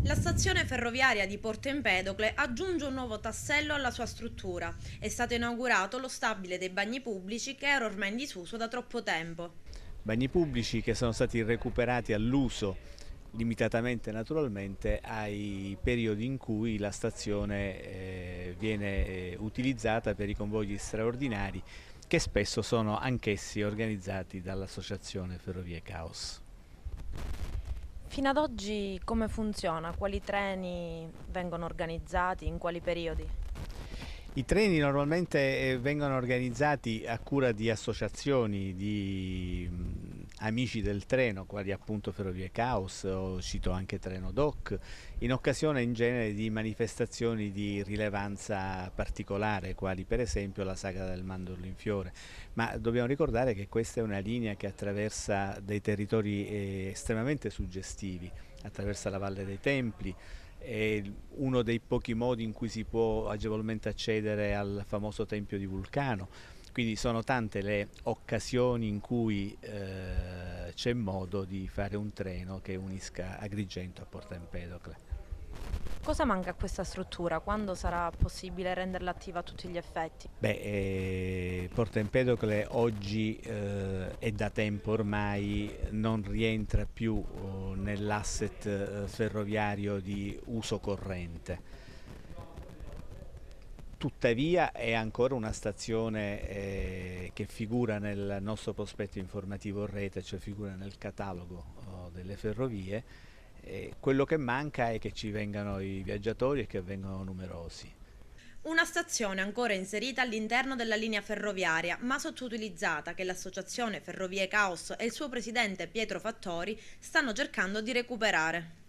La stazione ferroviaria di Porto Empedocle aggiunge un nuovo tassello alla sua struttura. È stato inaugurato lo stabile dei bagni pubblici che era ormai in disuso da troppo tempo. Bagni pubblici che sono stati recuperati all'uso, limitatamente naturalmente, ai periodi in cui la stazione viene utilizzata per i convogli straordinari che spesso sono anch'essi organizzati dall'Associazione Ferrovie Caos. Fino ad oggi come funziona? Quali treni vengono organizzati? In quali periodi? I treni normalmente vengono organizzati a cura di associazioni di amici del treno, quali appunto Ferrovie Caos, o cito anche Treno Doc, in occasione in genere di manifestazioni di rilevanza particolare, quali per esempio la Sagra del Mandorlo in Fiore. Ma dobbiamo ricordare che questa è una linea che attraversa dei territori estremamente suggestivi, attraversa la Valle dei Templi. È uno dei pochi modi in cui si può agevolmente accedere al famoso Tempio di Vulcano, quindi sono tante le occasioni in cui c'è modo di fare un treno che unisca Agrigento a Porto Empedocle. Cosa manca a questa struttura? Quando sarà possibile renderla attiva a tutti gli effetti? Porto Empedocle oggi e da tempo ormai non rientra più nell'asset ferroviario di uso corrente. Tuttavia è ancora una stazione che figura nel nostro prospetto informativo rete, cioè figura nel catalogo delle ferrovie. Quello che manca è che ci vengano i viaggiatori e che vengano numerosi. Una stazione ancora inserita all'interno della linea ferroviaria, ma sottoutilizzata, che l'associazione Ferrovie Caos e il suo presidente Pietro Fattori stanno cercando di recuperare.